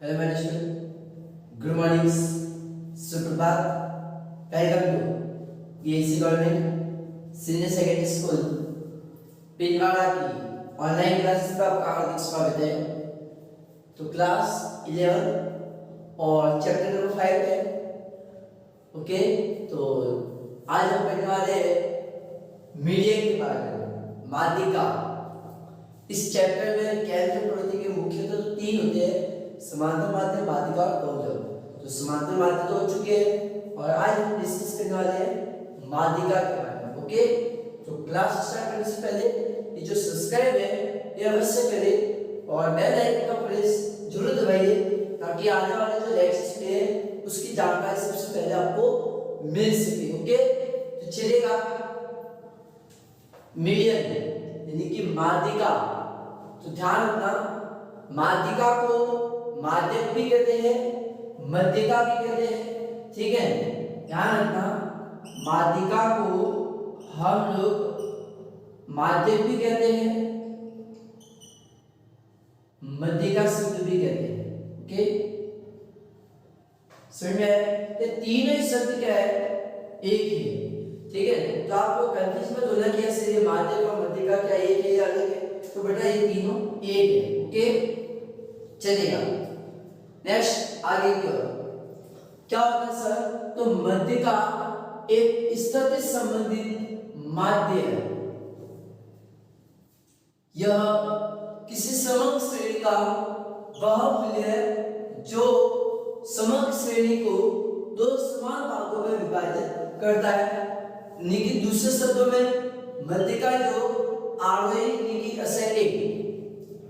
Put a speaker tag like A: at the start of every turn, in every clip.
A: Hello my student, good morning, सुप्रभात। Welcome to PSC government senior secondary school Pindwara की online classes में आपका हार्दिक स्वागत है। तो क्लास 11 और चैप्टर नंबर 5 है। ओके, तो आज हम पढ़ने वाले मीडियम के बारे में, माध्यिका। इस चैप्टर में केंद्र प्रवृत्ति के मुख्यतः तो 3 होते हैं, समांतर माध्यम, माध्यिका और बहुलक। तो समांतर माध्यम तो हो चुके हैं और आज हम डिस्कस करने वाले हैं माध्यिका के बारे में। ओके, तो क्लास स्टार्ट करने से पहले ये जो सब्सक्राइब है ये अवश्य करें और बेल आइकन का प्रेस जरूर दबाइए ताकि आने वाले जो लेक्चर्स है उसकी जानकारी सबसे पहले आपको मिल सके। ओके, तो चलेगा। मीडियम यानी कि माध्यिका, तो ध्यान रखना, माध्यिका को माध्यक भी कहते हैं, मध्यिका भी कहते हैं। ठीक है, ध्यान रखना, माध्यिका को हम लोग माध्यक भी कहते हैं, मध्यिका शब्द भी कहते हैं। ओके, समझ में आया? ये तीनों ही शब्द क्या है, एक ही है। ठीक है, तो आपको कंफ्यूज मत होना कि ऐसे ये माध्यक और मध्यिका क्या एक है या अलग है। तो बेटा ये तीनों एक है। ओके, चलेगा। नेक्स्ट आगे की ओर क्या होता है सर? तो मध्यिका एक स्थिति संबंधित माध्य है। यह किसी समग्र श्रेणी का वह मूल्य है जो समग्र श्रेणी को दो समान भागों में विभाजित करता है। निकी दूसरे शब्दों में मध्यिका जो आरोही निकी असेंडिंग,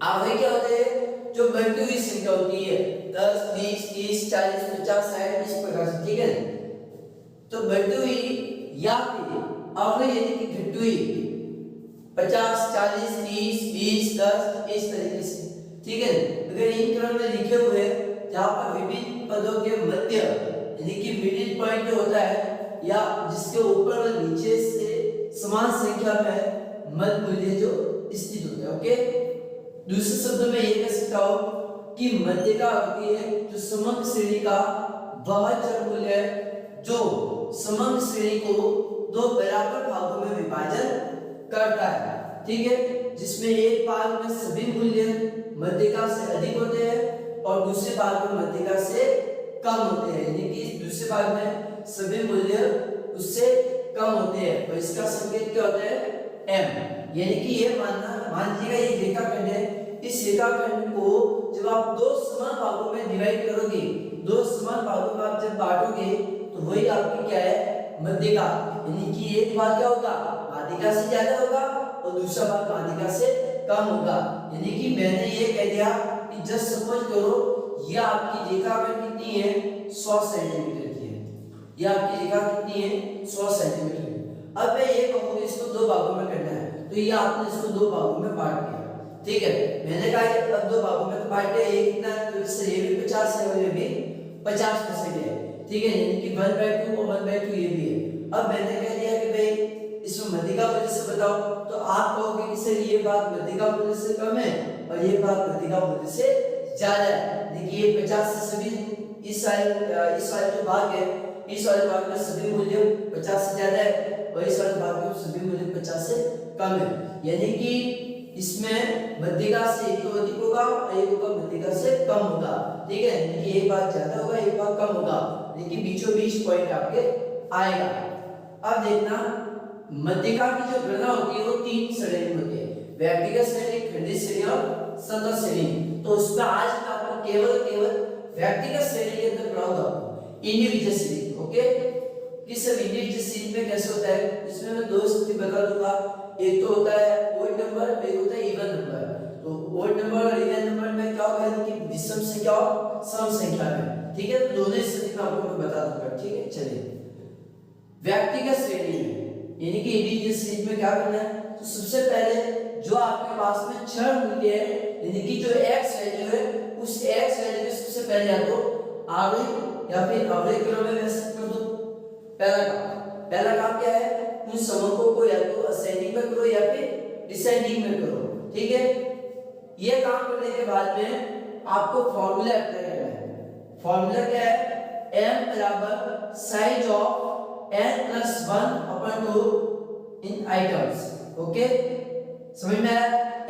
A: आरोही क्या होते हैं? जो बढ़ती हुई संख्या होती है, 10, 20, 30, 40, 50, 60 इस प्रकार से। ठीक है, तो बढ़ती हुई या फिर आरोही यानी कि घटती हुई 50, 40, 30, 20, 10 इस तरीके से। ठीक है, अगर इन क्रम में लिखे हुए जहां पर विभिन्न पदों के मध्य यानी कि मिडिल पॉइंट जो होता है या जिसके ऊपर और नीचे से समान संख्या में मध्य मूल्य जो स्थित होता है। ओके, दूसरे शब्दों में ये कह सकता हूं कि मध्यिका होती है जो समग्र श्रेणी का वह चर मूल्य है जो समग्र श्रेणी को दो बराबर भागों में विभाजन करता है। ठीक है, जिसमें एक भाग में सभी मूल्य मध्यिका से अधिक होते हैं और दूसरे भाग में मध्यिका से कम होते हैं, यानी कि दूसरे भाग में सभी मूल्य उससे कम होते हैं और इसका संकेत क्या होता है? m। यानी कि ये मान लीजिएगा ये रेखाखंड है, इस रेखाखंड को जब आप दो समान भागों में डिवाइड करोगे, दो समान भागों में आप जब बांटोगे तो वही आपकी क्या है? मध्यिका। यानी कि एक भाग क्या होगा? माध्यिका से ज्यादा होगा और दूसरा भाग माध्यिका से कम होगा। यानी कि मैंने ये कह दिया कि जस्ट सपोज करो ये आपकी रेखाखंड कितनी है? 100 सेंटीमीटर की है। ये आपकी रेखा कितनी है? 100 सेंटीमीटर की। अब मैं ये कहूंगा इसको दो भागों में करना है, तो ये आपने इसको दो भागों में बांट दिया। ठीक है, मैंने कहा कि अब दो भागों में तो बांट दिया, ये कितना है? तो इससे ये भी 50 है और ये भी 50% है। ठीक है, यानी कि 1/2 और 1/2 ये भी है। अब मैंने कह दिया कि भाई इसमें मध्यिका मूल्य से बताओ, तो आप कहोगे कि सर ये भाग मध्यिका मूल्य से कम है और ये भाग मध्यिका मूल्य से ज्यादा है। देखिए 50 से सभी इस वाले जो भाग है, इस वाले भाग में सभी मूल्य 50 से ज्यादा है और इस वाले भाग में सभी मूल्य 50 से कम है। यानी कि इसमें मध्यिका से एक तो अधिक होगा और एक होगा मध्यिका से कम होगा। ठीक है, यानी कि एक भाग ज्यादा होगा, एक भाग कम होगा, लेकिन बीचों बीच पॉइंट आपके आएगा। अब देखना, मध्यिका की जो गणना होती है वो 3 श्रेणी में होती है, व्यक्तिगत श्रेणी, खंडित श्रेणी और सतत श्रेणी। तो उसमें आज मैं आपको केवल व्यक्तिगत श्रेणी के अंदर पढ़ाऊंगा, इंडिविजुअल श्रेणी। ओके, कि सब इंडिविजुअल श्रेणी में कैसे होता है, इसमें मैं दो स्थिति बता दूंगा। एक तो होता है ओड नंबर, एक होता है इवन नंबर। तो ओड नंबर और इवन नंबर में क्या होगा कि विषम संख्या और सम संख्या में। ठीक है, तो दोनों स्थिति में आपको मैं बता दूंगा। ठीक है, चलिए व्यक्तिगत श्रेणी में यानी कि इंडिविजुअल श्रेणी में क्या करना है? तो सबसे पहले जो आपके पास में चर मूल्य है यानी कि जो x वैल्यू है उस x वैल्यू को सबसे पहले या तो आरोही या फिर अवरोही क्रम में व्यवस्थित कर दो। पहला काम क्या है? उन समकों को या तो असेंडिंग में करो या फिर डिसेंडिंग में करो। ठीक है, ये काम करने के बाद में आपको फॉर्मूला अप्लाई करना फॉर्मूला क्या है, m बराबर size of n plus 1/2 in items. Okay, समझ में आया?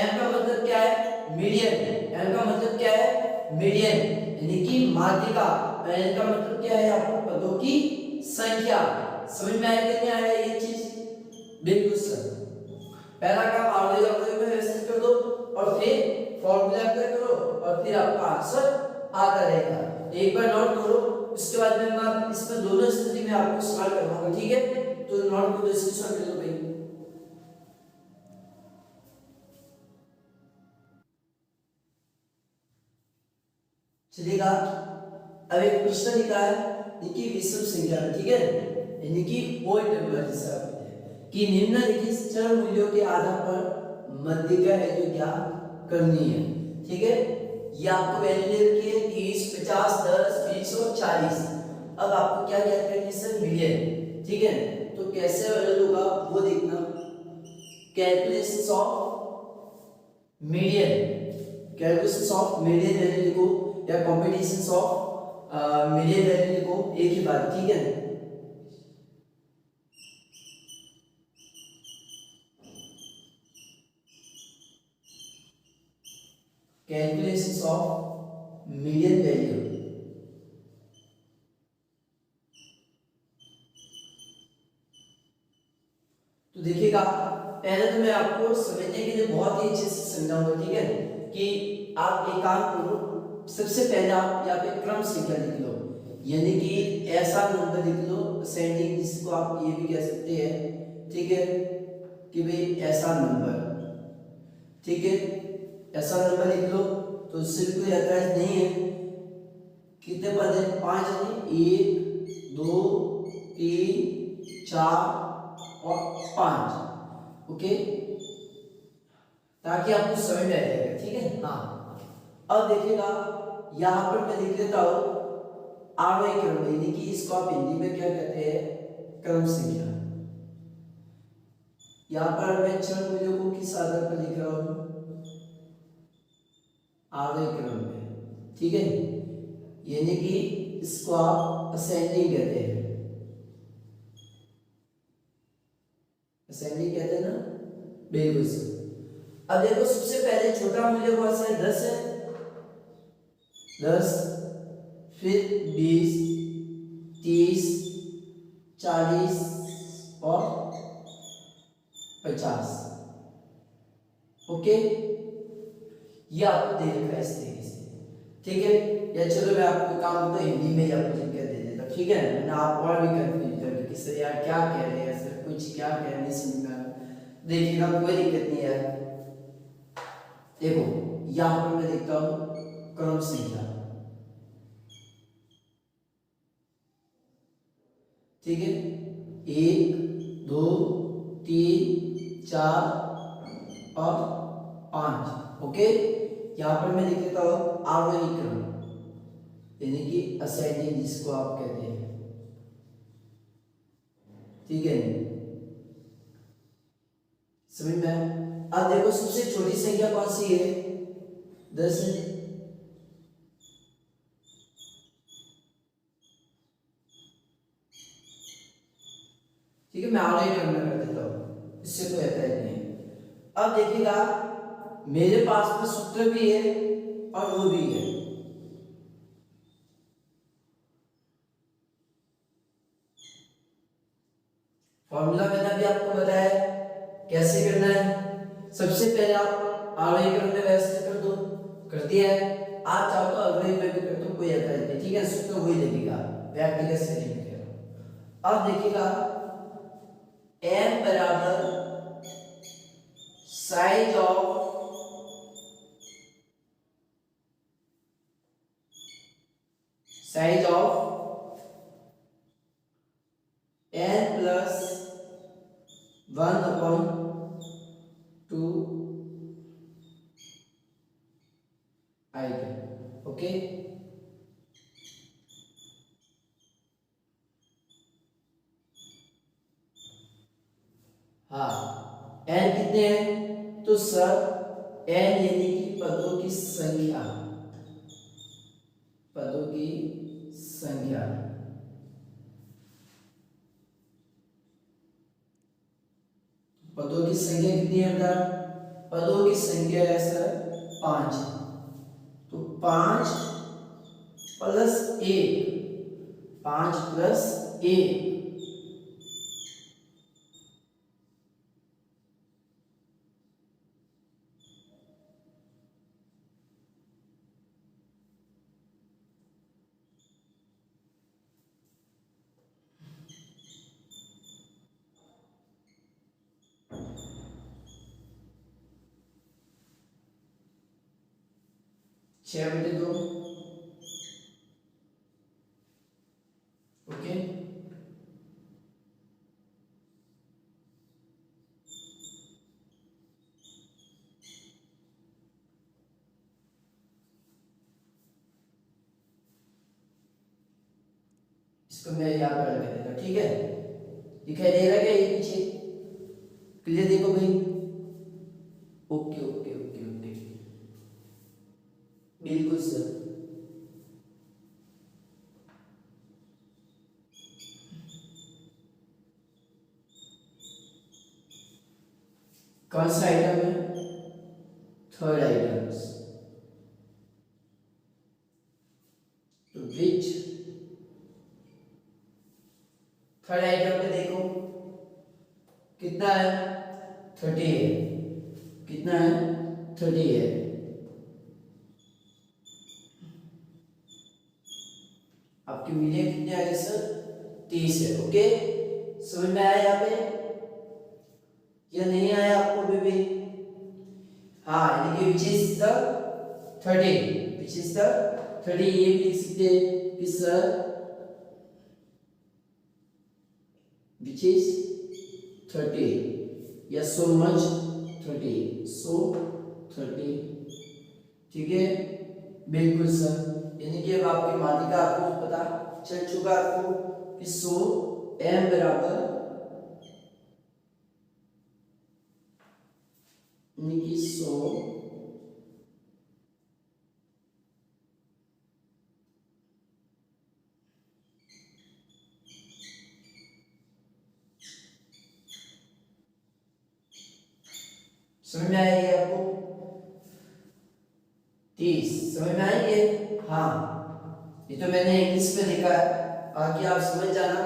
A: m का मतलब क्या है, मीडियन। n का मतलब क्या है, मीडियन, यानी कि माध्यिका। n का मतलब क्या है, आपको पदों की संख्या। समझ में आया कि नहीं आया ये चीज? बिल्कुल सर। पहला काम आवर्ती अवयव में व्यवस्थित कर दो और फिर फॉर्मूला अप्लाई करो और फिर आपका आंसर आता रहेगा। एक बार नोट करो, उसके बाद में मैं इसमें दोनों स्थिति में आपको सवाल करवाऊंगा, ठीक है? तो नोट करो, स्क्रीनशॉट ले लो भाई। चलेगा। अब एक प्रश्न लिखा है, देखिए विषम संख्या में, ठीक है, यानी कि ओड नंबर जिसे आप कहते हैं, कि निम्नलिखित चर मूल्यों के आधार पर माध्यिका है जो क्या करनी है। ठीक है, ये आपको वैल्यू दे रखी है 30, 50, 10, 20 और 40। अब आपको क्या क्या करनी है सर, मिलियन। ठीक है, तो कैसे हल होगा वो देखना। Calculations of median, calculations of median value लिखो या कॉम्बिनेशंस ऑफ मीडियन वैल्यू लिखो, एक ही बात। ठीक है, कैलकुलेशंस ऑफ मीडियन वैल्यू। तो देखिएगा, पहले तो मैं आपको समझने के लिए बहुत ही अच्छे से समझाऊंगा, ठीक है, कि आप एक काम करो, सबसे पहले आप यहाँ पे क्रम संख्या लिख लो, यानी कि ऐसा नंबर लिख लो असेंडिंग, जिसको आप ये भी कह सकते हैं, ठीक है, कि भाई ऐसा नंबर, ठीक है, ऐसा नंबर लिख लो। तो उससे भी कोई ऐतराज नहीं है। कितने पद है, 5 है, 1 2 3 4 और 5। ओके, ताकि आपको समझ में आ जाएगा, ठीक है। हाँ, अब देखिएगा, यहाँ पर मैं लिख देता हूँ आरोही क्रम, यानी कि इसको आप हिंदी में क्या कहते हैं, क्रम संख्या। यहाँ पर मैं चर मूल्यों को किस आधार पर लिख रहा हूँ, आरोही क्रम में, ठीक है, यानी कि इसको आप असेंडिंग कहते हैं, असेंडिंग कहते हैं ना, बिल्कुल सर। अब देखो, सबसे पहले छोटा मूल्य कौन सा है, 10 है, 10, फिर 20, 30, 40 और 50। ओके, ये आपको दे रखा है इस तरीके से, ठीक है। या चलो मैं आपको काम तो हिंदी में ही आपको लिख कर दे देता, ठीक है ना, आप और भी कंफ्यूज कर कि सर यार क्या कह रहे हैं सर, कुछ क्या कह रहे हैं समझ में। देखिएगा, कोई दिक्कत नहीं है। देखो, यहाँ पर मैं देखता हूँ क्रम संख्या, ठीक है, 1 2 3 4 और 5। ओके, यहाँ पर मैं लिख देता हूँ आरोही क्रम, यानी कि असेंडिंग जिसको आप कहते हैं, ठीक है, समझ में। अब देखो, सबसे छोटी संख्या कौन सी है, 10 है, ठीक है, मैं आरोही क्रम में कर देता हूँ, इससे कोई ऐतराज नहीं है। अब देखिएगा, मेरे पास में सूत्र भी है और वो भी है, फॉर्मूला मैंने अभी आपको बताया कैसे करना है। सबसे पहले आप आरोही क्रम में व्यवस्थित कर दो, कर दिया है। आप चाहो तो अवयवी में भी कर दो, कोई ऐतराज नहीं, ठीक है, सूत्र वही लगेगा, व्यक्तिगत से नहीं करेगा। अब देखिएगा, m बराबर size of n plus 1/2 item. Okay, हाँ, n कितने हैं, तो सर n यानी कि पदों की संख्या, पदों की की संख्या। पदों की संख्या कितनी है बेटा? पदों की संख्या है सर 5। तो 5 प्लस 1, 5 प्लस 1, छह बटे 2। ओके, इसको मैं यहाँ पर रख देता, ठीक है? दिखाई दे रहा है क्या ये पीछे? क्लियर देखो भाई। ओके ओके ओके ओके, बिल्कुल सर। कौन सा आइटम है? Third items. तो विच थर्ड आइटम पे देखो कितना है? 30 है। कितना है? 30 है। आपकी मीडियम कितने आ गए सर? 30 है। ओके, समझ में आया यहाँ पे या नहीं आया आपको अभी भी? हाँ, यानी कि which is the 30, which is the 30, ये भी लिख सकते हैं कि सर विच इज 30 या सो मच 30, सो 30, ठीक है? बिल्कुल सर, यानी कि अब आपकी मात्रा आपको पता चल चुका आपको कि सो m बराबर यानी कि 100 समझ में आएगी आपको? 30 समझ में आएंगे? हाँ, ये तो मैंने इंग्लिश में लिखा है, बाकी आप समझ जाना।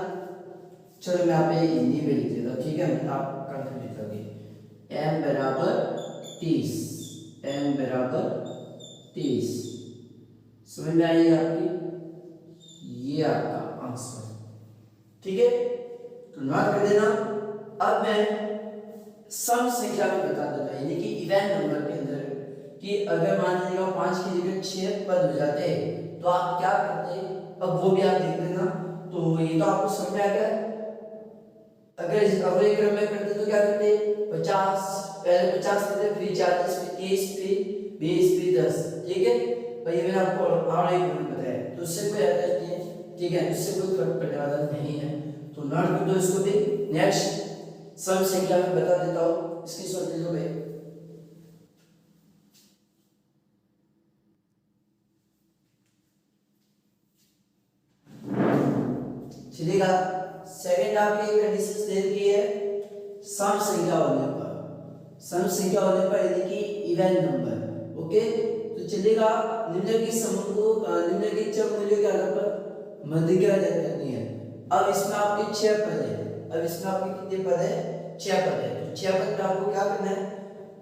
A: चलो मैं आप हिंदी में लिख देता हूँ, ठीक है? आप कंफ्यूज होगे। m बराबर 30, m बराबर 30, समझ में आई आपकी? ये आपका आंसर, ठीक है? तो नोट कर देना। अब मैं सम संख्या में बता देता यानी कि इवन नंबर के अंदर कि अगर मान लीजिएगा 5 की जगह 6 पद हो जाते तो आप क्या करते? अब वो भी आप देख लेना। तो ये तो आपको समझ में आ गया। अगर इस अवयव क्रम में करते तो क्या करते? 50, पहले 50 लेते, फिर 40, फिर 30, फिर 20, फिर 10, ठीक है? भाई ये मैंने आपको अवयव क्रम बताया, तो उससे कोई अर्थ नहीं है, ठीक है? उससे कोई फर्क पड़ने वाला नहीं है। तो नोट कर दो इसको भी। नेक्स्ट सम संख्या में बता देता हूं, इसकी सोच लो भाई। चलिएगा, सेकंड आपकी कंडीशन दे दी है सम संख्या होने पर, सम संख्या होने पर यानी कि इवन नंबर। ओके, तो चलिएगा निम्नलिखित समूह को निम्नलिखित चर मूल्यों के आधार पर माध्यिका ज्ञात करनी है। अब इसमें आपके 6 पद है। अब इसमें आपके कितने पद है? 6 पद है। तो 6 पद में आपको क्या करना है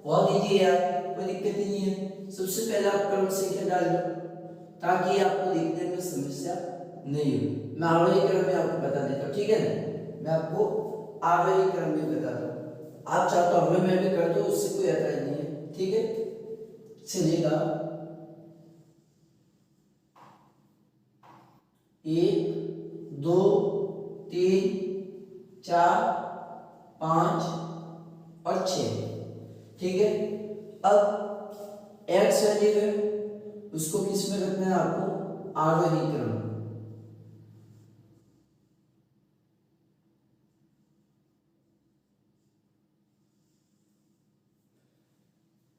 A: वो दीजिए यार, कोई दिक्कत नहीं है। सबसे पहले आप क्रम संख्या डाल दो ताकि आपको लिखने में समस्या नहीं हो। मैं आरोही क्रम में आपको बता देता हूँ, ठीक है ना? मैं आपको आरोही क्रम में बताता हूँ, आप चाहो तो अवयव में भी कर दो, उससे कोई ऐतराज नहीं है, ठीक है? चलिएगा, 1 2 3 4 5 और 6, ठीक है? अब एक्स वैल्यू है उसको किस में रखना है आपको? आरोही क्रम।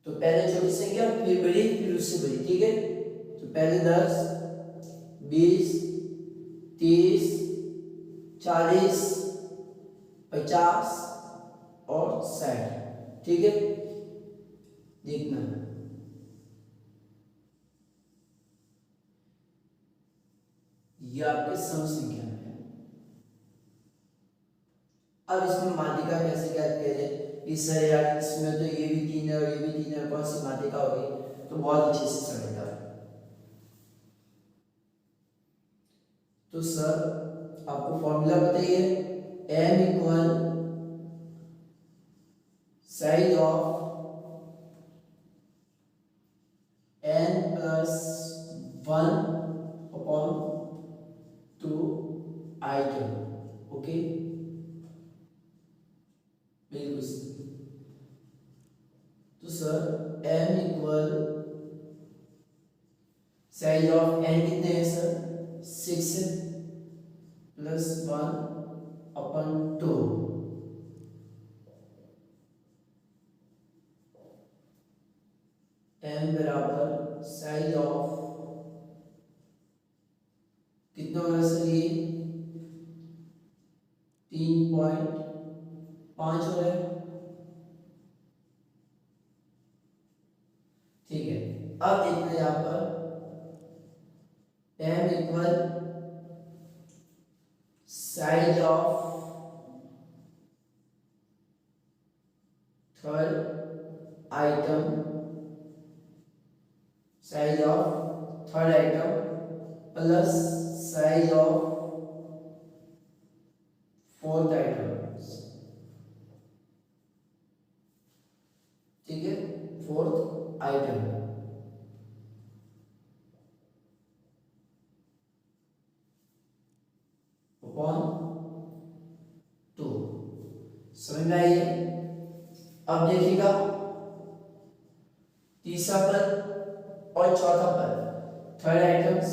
A: तो पहले छोटी संख्या, फिर बड़ी, फिर उससे बड़ी, ठीक है? तो पहले 10, 20, 30, 40, 50 और 60। ठीक है, देखना ये आपके सम संख्या है। अब इसमें माध्यिका कैसे ज्ञात करें कि सर यार इसमें तो ये भी 3 है और ये भी 3 है, कौन सी माध्यिका होगी? तो बहुत अच्छे से समझना। तो सर आपको फॉर्मूला बताइए, m equal size of n plus 1 upon 2 item. Okay, बिल्कुल सही। तो sir m equal size of n कितने हैं सर? 6 प्लस 1 अपन 2। m बराबर साइज ऑफ कितना होगा सर? ये 3.5 हो रहा है। ठीक है, अब देखते हैं यहां पर m equal size of third item, size of third item plus size of fourth item. ठीक है, फोर्थ आइटम अपॉन 2। समझ में आई है? अब देखिएगा तीसरा पद और चौथा पद, third items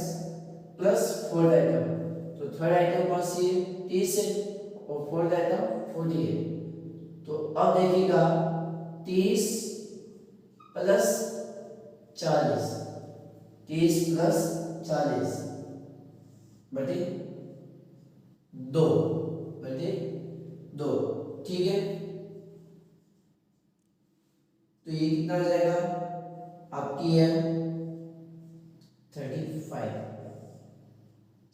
A: plus fourth item. तो थर्ड आइटम कौन सी है? 30 है और फोर्थ आइटम 40 है। तो अब देखिएगा 30 प्लस 40, 30 प्लस 40 बटे 2 बटे 2। ठीक है, तो ये कितना हो जाएगा आपकी है 35।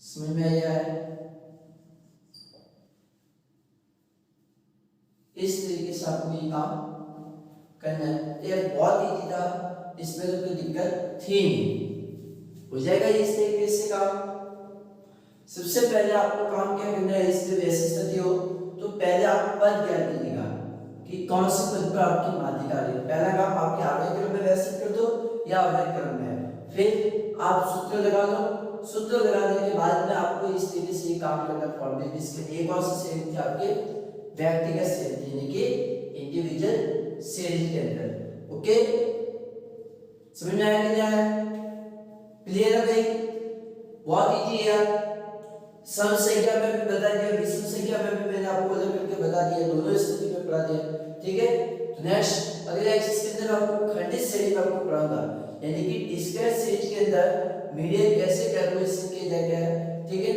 A: समझ में आया है? इस तरीके से आपको ये काम करना है। ये बहुत इजी था, इसमें तो कोई दिक्कत थी नहीं, हो जाएगा इस तरीके से काम। सबसे पहले आपको काम क्या करना है, इसमें वैसे स्थिति हो तो पहले आप पद ज्ञात कीजिएगा कि कौन से पद पर आपकी माध्यिका आ रही है। पहला काम आपके आरोही क्रम में व्यवस्थित कर दो या अवयव क्रम में, फिर आप सूत्र लगा दो। सूत्र लगाने के बाद में आपको इस तरीके से काम करना फॉर्मूले, जिसके एक और श्रेणी थी आपके व्यक्तिगत श्रेणी यानी कि इंडिविजुअल श्रेणी के अंदर। ओके, समझ में आया कि नहीं आया? क्लियर है भाई? बहुत इजी है यार। सम संख्या में भी बता दिया, विषम संख्या में भी मैंने आपको अलग करके बता दिया, दोनों स्थिति में पढ़ा दिया। ठीक है, तो नेक्स्ट अगले एक्सरसाइज के अंदर आपको खंडित श्रेणी में आपको पढ़ाऊंगा, यानी कि डिस्क्रीट श्रेणी के अंदर मीडियन कैसे कैलकुलेशन किया जाएगा। ठीक है,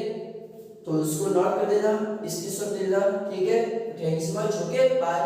A: तो उसको नोट कर देना, स्क्रीनशॉट ले लेना। ठीक है, thanks so much. Okay, bye.